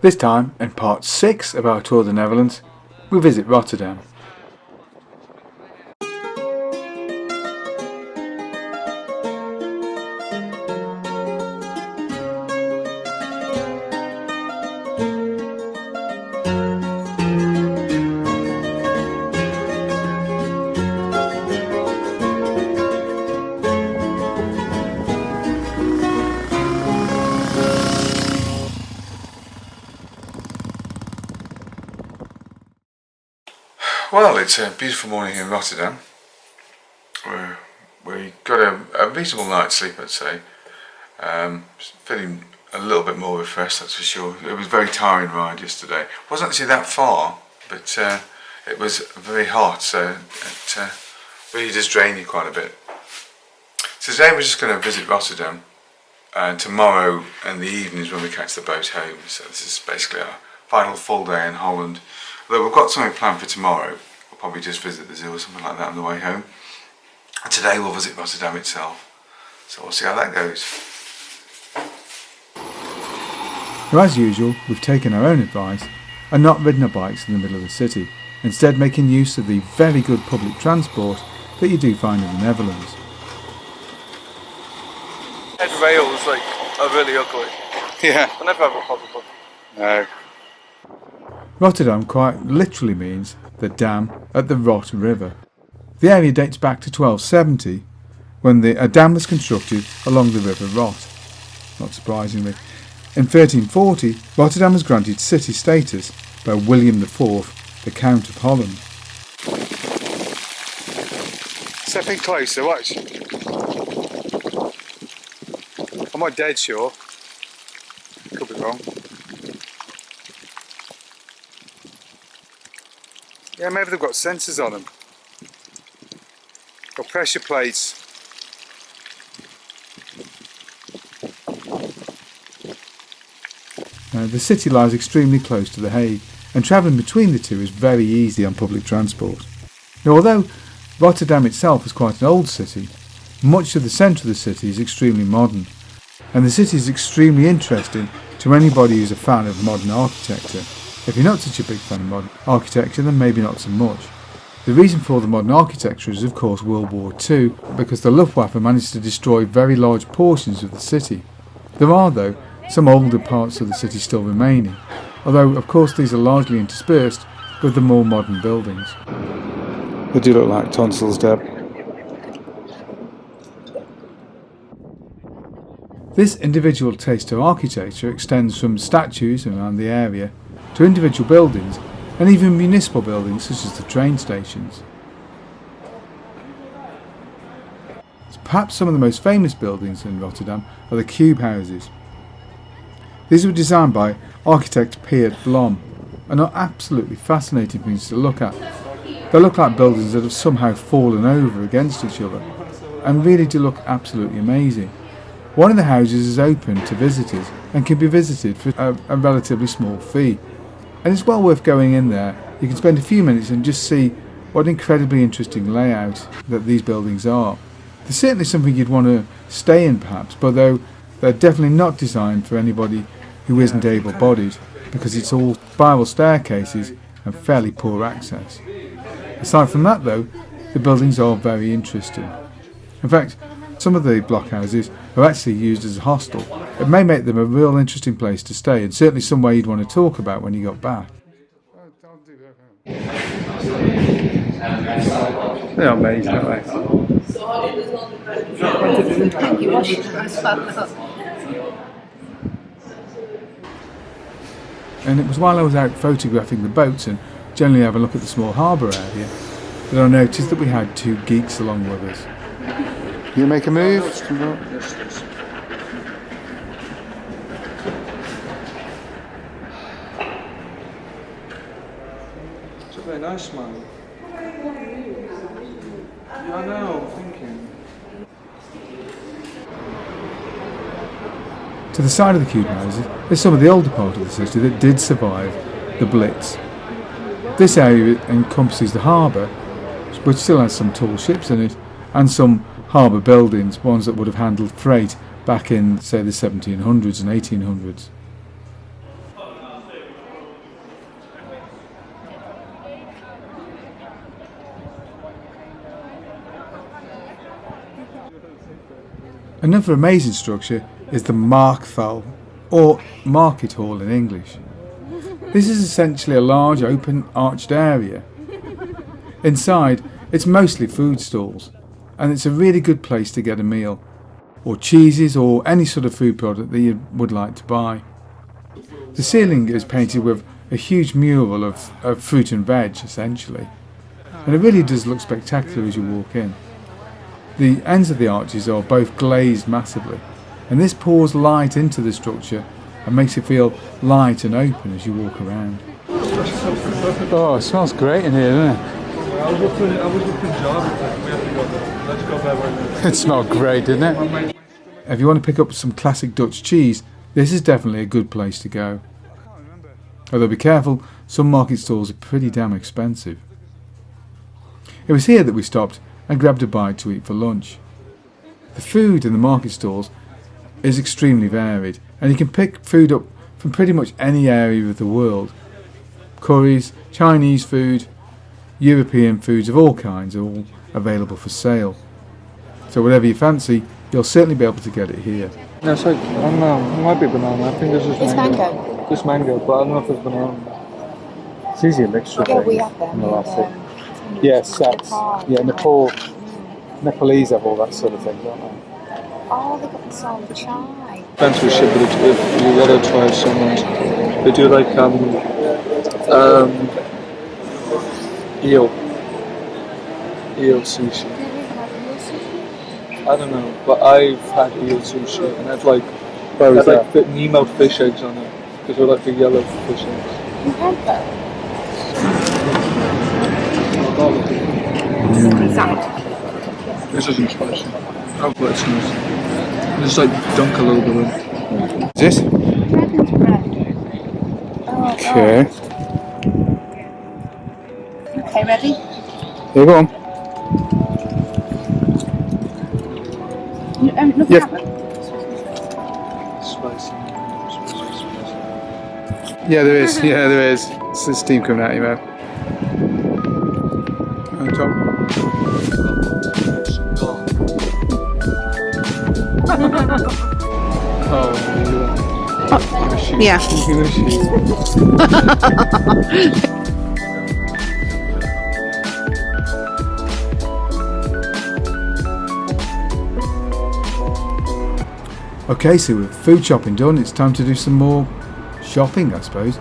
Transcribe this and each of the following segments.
This time, in part 6 of our tour of the Netherlands, we visit Rotterdam. Well, it's a beautiful morning in Rotterdam. We got a reasonable night's sleep, I'd say. Feeling a little bit more refreshed, that's for sure. It was a very tiring ride yesterday. It wasn't actually that far, but it was very hot, so it really does drain you quite a bit. So today we're just going to visit Rotterdam, and tomorrow in the evening is when we catch the boat home. So this is basically our final full day in Holland. Although we've got something planned for tomorrow, we'll probably just visit the zoo or something like that on the way home. And today we'll visit Rotterdam itself, so we'll see how that goes. Now, as usual, we've taken our own advice and not ridden our bikes in the middle of the city, instead making use of the very good public transport that you do find in the Netherlands. Head rails are really ugly. Yeah. I never have a problem with them. No. Rotterdam quite literally means the dam at the Rot River. The area dates back to 1270, when a dam was constructed along the River Rot. Not surprisingly. In 1340, Rotterdam was granted city status by William IV, the Count of Holland. Step in closer, watch. I'm not dead sure. Could be wrong. Yeah, maybe they've got sensors on them. Got pressure plates. The city lies extremely close to The Hague, and travelling between the two is very easy on public transport. Now, although Rotterdam itself is quite an old city, much of the centre of the city is extremely modern, and the city is extremely interesting to anybody who's a fan of modern architecture. If you're not such a big fan of modern architecture, then maybe not so much. The reason for all the modern architecture is of course World War II, because the Luftwaffe managed to destroy very large portions of the city. There are, though, some older parts of the city still remaining, although of course these are largely interspersed with the more modern buildings. They do look like tonsils, Deb. This individual taste to architecture extends from statues around the area to individual buildings and even municipal buildings such as the train stations. Perhaps some of the most famous buildings in Rotterdam are the cube houses. These were designed by architect Peert Blom and are absolutely fascinating things to look at. They look like buildings that have somehow fallen over against each other and really do look absolutely amazing. One of the houses is open to visitors and can be visited for a relatively small fee. And it's well worth going in there. You can spend a few minutes and just see what an incredibly interesting layout that these buildings are. There's certainly something you'd want to stay in perhaps, but though they're definitely not designed for anybody who isn't able-bodied, because it's all spiral staircases and fairly poor access. Aside from that though, the buildings are very interesting. In fact, some of the blockhouses are actually used as a hostel. It may make them a real interesting place to stay, and certainly somewhere you'd want to talk about when you got back. They're amazing, aren't they? And it was while I was out photographing the boats and generally having a look at the small harbour area that I noticed that we had two geeks along with us. You make a move? Yes, yes. It's a very nice smile. Yeah, I know, I'm thinking. To the side of the cube houses is some of the older part of the city that did survive the Blitz. This area encompasses the harbour, which still has some tall ships in it, and some harbour buildings, ones that would have handled freight back in, say, the 1700s and 1800s. Another amazing structure is the Markthal, or Market Hall in English. This is essentially a large open arched area. Inside, it's mostly food stalls, and it's a really good place to get a meal, or cheeses, or any sort of food product that you would like to buy. The ceiling is painted with a huge mural of fruit and veg, essentially, and it really does look spectacular as you walk in. The ends of the arches are both glazed massively, and this pours light into the structure and makes it feel light and open as you walk around. Oh, it smells great in here, doesn't it? I was looking job. We have to go. Let's go there. It smelled great, didn't it? If you want to pick up some classic Dutch cheese, this is definitely a good place to go. Although be careful, some market stalls are pretty damn expensive. It was here that we stopped and grabbed a bite to eat for lunch. The food in the market stalls is extremely varied, and you can pick food up from pretty much any area of the world. Curries, Chinese food, European foods of all kinds are all available for sale. So whatever you fancy, you'll certainly be able to get it here. No, it's like, I don't know, it might be banana. I think this is It's mango. mango. This mango, but I don't know if it's banana. It's easy a mixture. Yeah, we have them. Yes, that's, yeah, Nepalese have all that sort of thing, don't they? Oh, they got the sour chai. Depends which shit, but if you gotta try somewhere, they do like eel sushi. I don't know, but I've had eel sushi and I've like Nemo fish eggs on it because they're like the yellow fish eggs. You had that? This isn't spicy. Oh, but it's nice. Just like dunk a little bit in. Is this? Dragon's bread. Oh, Okay. Okay, ready? Here, go on. Look Yep. at them. Spicy. Yeah, there is. Yeah, there is. It's the steam coming out of your mouth. On top. Oh, Yeah. Okay, so with food shopping done, it's time to do some more shopping, I suppose.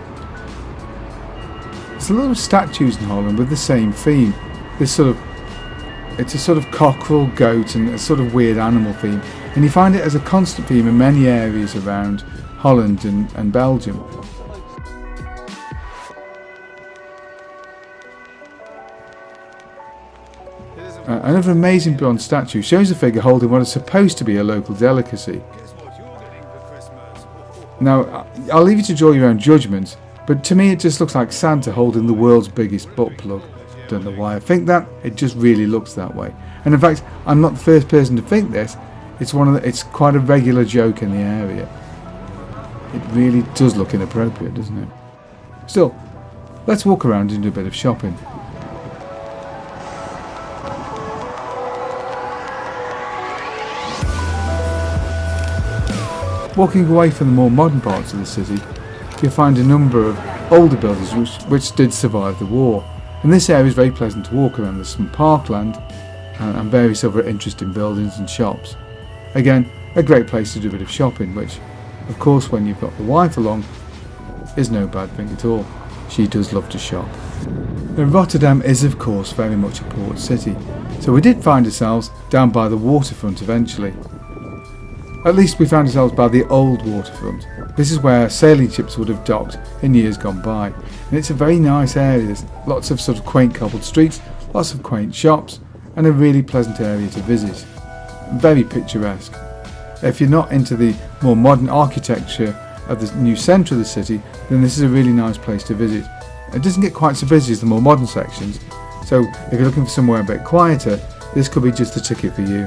There's a lot of statues in Holland with the same theme. It's a sort of cockerel, goat, and a sort of weird animal theme. And you find it as a constant theme in many areas around Holland and Belgium. Another amazing bronze statue shows a figure holding what is supposed to be a local delicacy. Now, I'll leave you to draw your own judgment, but to me it just looks like Santa holding the world's biggest butt plug. Don't know why I think that, it just really looks that way. And in fact, I'm not the first person to think this. It's quite a regular joke in the area. It really does look inappropriate, doesn't it? Still, let's walk around and do a bit of shopping. Walking away from the more modern parts of the city, you'll find a number of older buildings which did survive the war. And this area is very pleasant to walk around. There's some parkland and various other interesting buildings and shops. Again, a great place to do a bit of shopping, which, of course, when you've got the wife along, is no bad thing at all. She does love to shop. Now, Rotterdam is, of course, very much a port city, so we did find ourselves down by the waterfront eventually. At least we found ourselves by the old waterfront. This is where sailing ships would have docked in years gone by, and it's a very nice area. There's lots of sort of quaint cobbled streets, lots of quaint shops, and a really pleasant area to visit. Very picturesque. If you're not into the more modern architecture of the new centre of the city, then this is a really nice place to visit. It doesn't get quite so busy as the more modern sections, so if you're looking for somewhere a bit quieter, this could be just the ticket for you.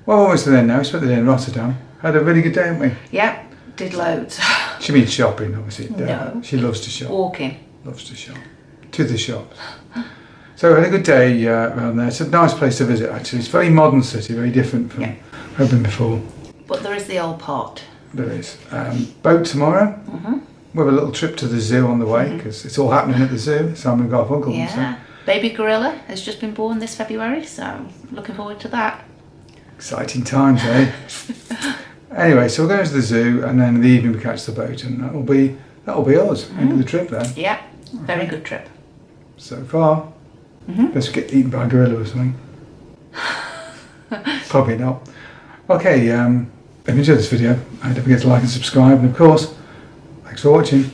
Well, almost to the end now. We spent the day in Rotterdam. Had a really good day, haven't we? Yeah, did loads. She means shopping, obviously. No. She loves to shop. Walking. Loves to shop. To the shops. So we had a good day around there. It's a nice place to visit, actually. It's a very modern city, very different from where I've been before. But there is the old pot. There is. Boat tomorrow. We have a little trip to the zoo on the way because it's all happening at the zoo. Simon and Garfunkel. Yeah. Baby gorilla has just been born this February, so looking forward to that. Exciting times, eh? Anyway, so we're going to the zoo, and then in the evening we catch the boat, and that'll be us. End of the trip then. Yeah, very good trip. So far. Let's get eaten by a gorilla or something. Probably not. Okay, if you enjoyed this video, don't forget to like and subscribe, and of course, thanks for watching.